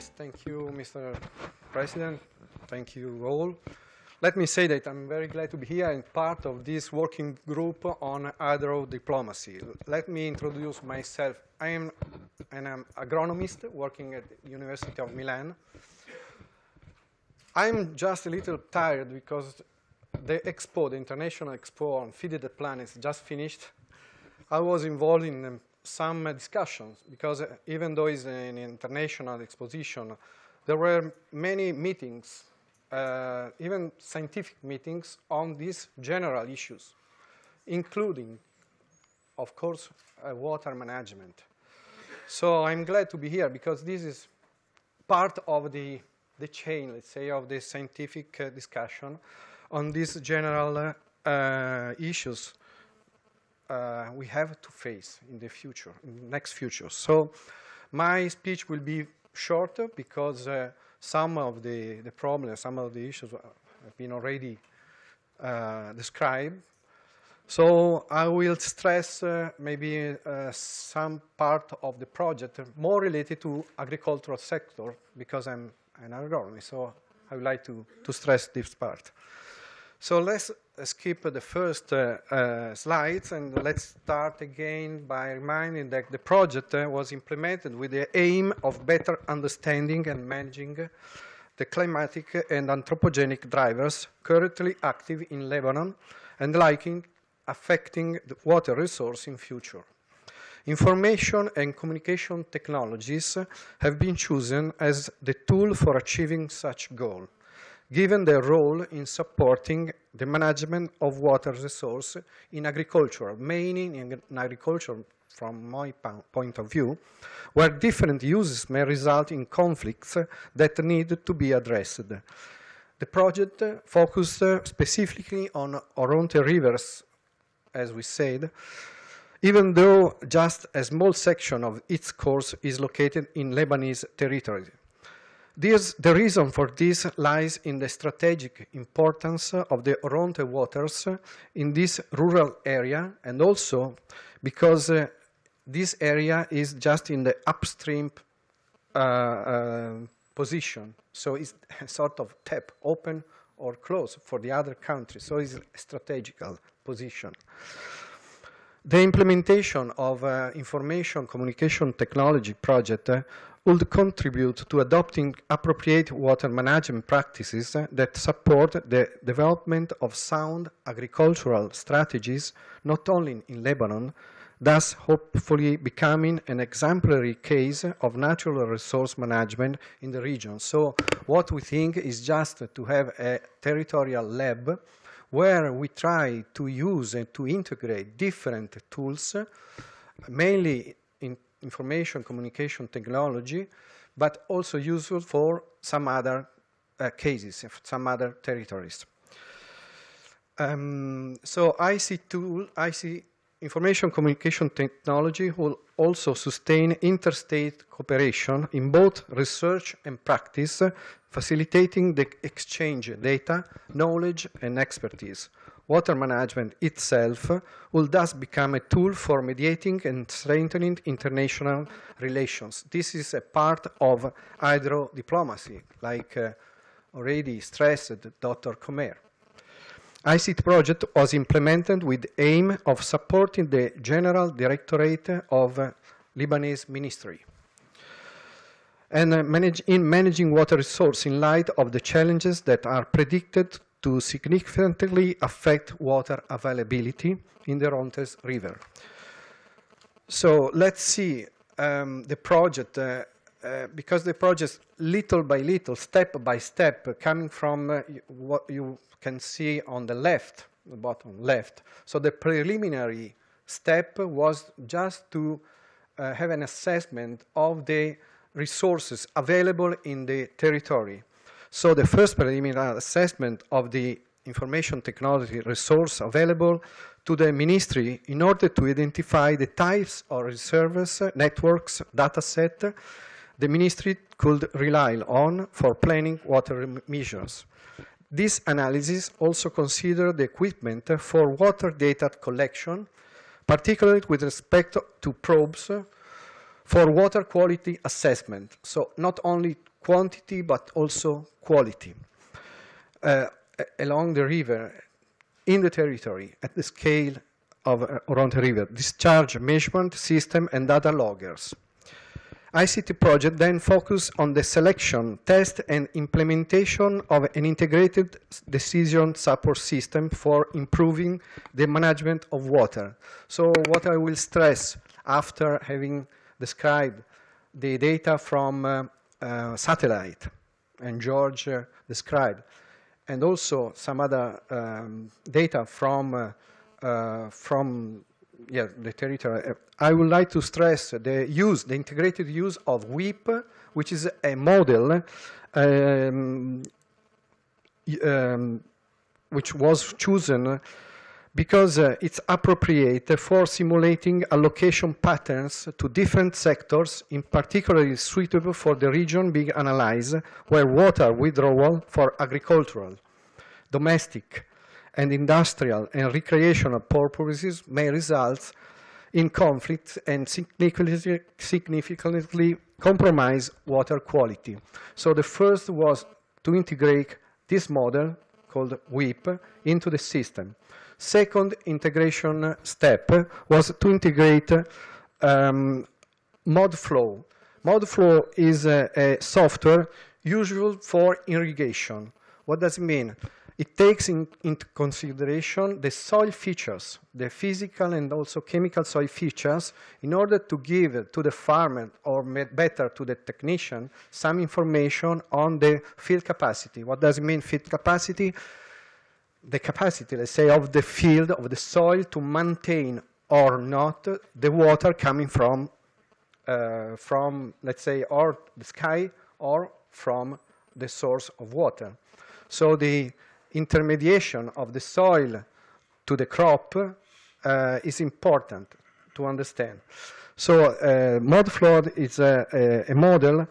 Yes, thank you, Mr. President. Thank you all. Let me say that I'm very glad to be here and part of this working group on hydrodiplomacy. Let me introduce myself. I am an agronomist working at the University of Milan. I'm just a little tired because the expo, the International Expo on Feeding the Planet, just finished. I was involved in some discussions because even though it's an international exposition, there were many meetings, even scientific meetings on these general issues, including, of course, water management. So I'm glad to be here because this is part of the chain, let's say, of the scientific discussion on these general issues we have to face in the future, in the next future. So my speech will be shorter because some of the problems, some of the issues have been already described. So I will stress maybe some part of the project more related to agricultural sector because I'm an agronomist, so I would like to stress this part. So let's skip the first slides and let's start again by reminding that the project was implemented with the aim of better understanding and managing the climatic and anthropogenic drivers currently active in Lebanon and likely affecting the water resource in future. Information and communication technologies have been chosen as the tool for achieving such goal, given their role in supporting the management of water resource in agriculture, mainly in agriculture from my point of view, where different uses may result in conflicts that need to be addressed. The project focused specifically on Oronte rivers, as we said, even though just a small section of its course is located in Lebanese territory. The reason for this lies in the strategic importance of the Oronte waters in this rural area, and also because this area is just in the upstream position. So it's a sort of tap, open or closed for the other countries. So it's a strategical position. The implementation of information communication technology project would contribute to adopting appropriate water management practices that support the development of sound agricultural strategies, not only in Lebanon, thus hopefully becoming an exemplary case of natural resource management in the region. So what we think is just to have a territorial lab where we try to use and to integrate different tools, mainly in information communication technology, but also useful for some other cases, some other territories. So IC information communication technology will also sustain interstate cooperation in both research and practice, facilitating the exchange of data, knowledge, and expertise. Water management itself will thus become a tool for mediating and strengthening international relations. This is a part of hydrodiplomacy, like already stressed Dr. Comer. ICT project was implemented with the aim of supporting the General Directorate of Lebanese Ministry and in managing water resource in light of the challenges that are predicted to significantly affect water availability in the Oronte River. So let's see the project, because the project little by little, step by step, coming from what you can see on the left, the bottom left. So the preliminary step was just to have an assessment of the resources available in the territory. So the first preliminary assessment of the information technology resource available to the ministry in order to identify the types of reserves, networks, data set the ministry could rely on for planning water measures. This analysis also considered the equipment for water data collection, particularly with respect to probes for water quality assessment. So not only quantity but also quality along the river, in the territory, at the scale of around the river, discharge measurement system and data loggers. ICT project then focus on the selection, test, and implementation of an integrated decision support system for improving the management of water. So what I will stress after having described the data from satellite, and George described, and also some other data from the territory. I would like to stress the integrated use of WIP, which is a model which was chosen because it's appropriate for simulating allocation patterns to different sectors, in particular suitable for the region being analyzed, where water withdrawal for agricultural, domestic, and industrial and recreational purposes may result in conflict and significantly compromise water quality. So the first was to integrate this model called WIP into the system. Second integration step was to integrate ModFlow. ModFlow is a software usual for irrigation. What does it mean? It takes into consideration the soil features, the physical and also chemical soil features, in order to give to the farmer, or better to the technician, some information on the field capacity. What does it mean, field capacity? The capacity, let's say, of the field, of the soil, to maintain or not the water coming from let's say, or the sky or from the source of water. So the intermediation of the soil to the crop is important to understand. So ModFlow is a model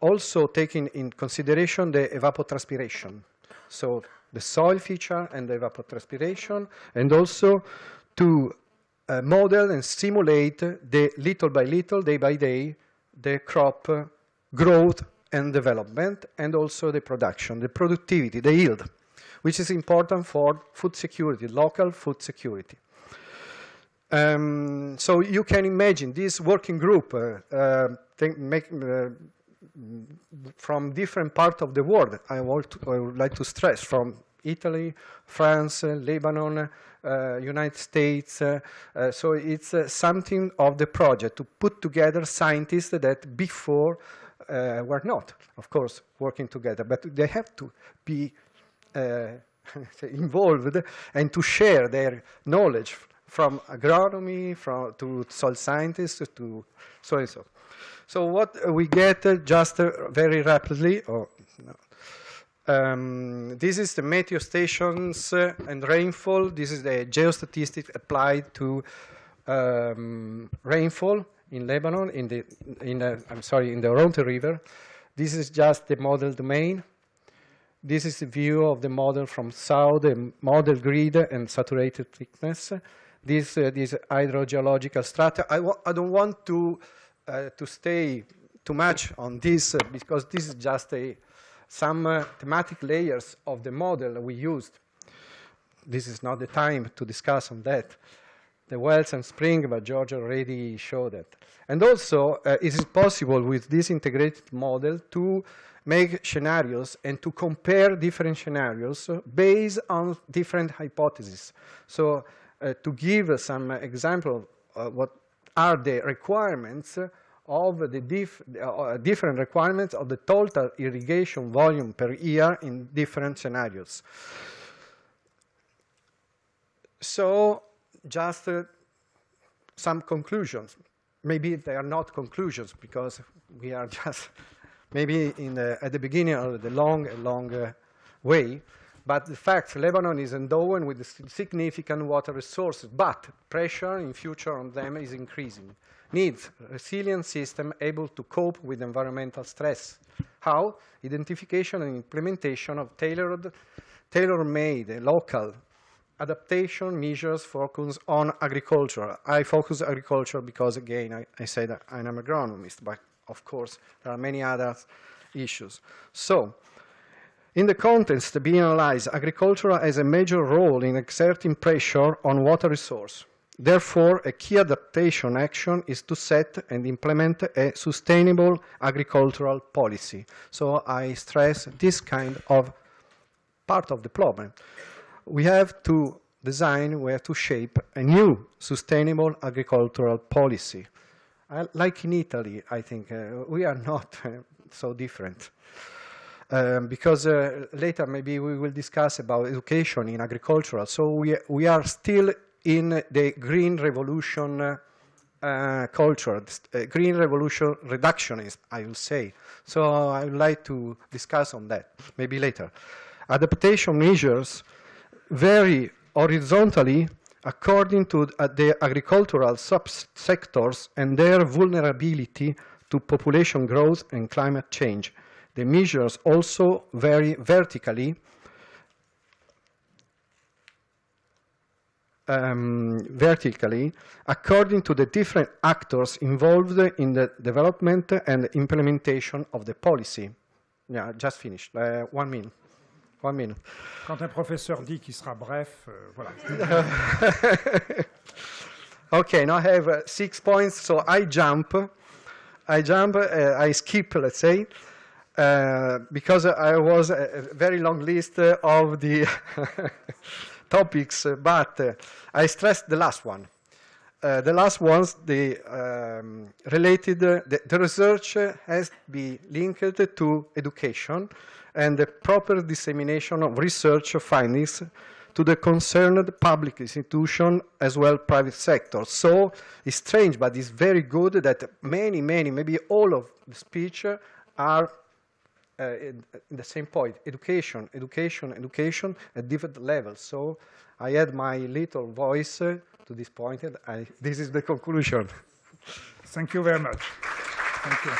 also taking in consideration the evapotranspiration. So the soil feature and the evapotranspiration, and also to model and simulate the little by little, day by day, the crop growth and development, and also the production, the productivity, the yield, which is important for food security, local food security. So you can imagine this working group from different parts of the world. I would like to stress, from Italy, France, Lebanon, United States. So it's something of the project to put together scientists that before were not, of course, working together, but they have to be involved and to share their knowledge from agronomy, to soil scientists, to so and so. So what we get just very rapidly, this is the meteo stations and rainfall. This is the geostatistics applied to rainfall in Lebanon, in the Oronte River. This is just the model domain. This is the view of the model from south, the model grid and saturated thickness. This hydrogeological strata. I don't want to stay too much on this because this is just some thematic layers of the model we used. This is not the time to discuss on that. The wells and spring, but George already showed that. And also, it is possible with this integrated model to make scenarios and to compare different scenarios based on different hypotheses. So to give some example of what are the requirements of the different requirements of the total irrigation volume per year in different scenarios. So just some conclusions. Maybe they are not conclusions because we are just maybe at the beginning of the long way. But the fact, Lebanon is endowed with significant water resources, but pressure in future on them is increasing. Needs a resilient system able to cope with environmental stress. How? Identification and implementation of tailor-made, local adaptation measures focus on agriculture. I focus agriculture because, again, I say that I'm an agronomist, but of course, there are many other issues. So, in the context being analyzed, agriculture has a major role in exerting pressure on water resource. Therefore, a key adaptation action is to set and implement a sustainable agricultural policy. So I stress this kind of part of the problem. We have to design, we have to shape a new sustainable agricultural policy. Like in Italy, I think we are not so different. Because later maybe we will discuss about education in agricultural. So we are still in the green revolution culture, green revolution reductionist, I will say. So I would like to discuss on that, maybe later. Adaptation measures vary horizontally according to the agricultural subsectors and their vulnerability to population growth and climate change. The measures also vary vertically according to the different actors involved in the development and implementation of the policy. Yeah, just finished. 1 minute. 1 minute. Quand un professeur dit qu'il sera bref, voilà. Okay, now I have 6 points, so I skip, let's say, because I was a very long list of the topics, but I stressed the last one. The last ones, related, the research has to be linked to education and the proper dissemination of research findings to the concerned public institution as well private sector. So it's strange, but it's very good that many, maybe all of the speech are in the same point, education at different levels. So I add my little voice to this point, and this is the conclusion. Thank you very much. Thank you.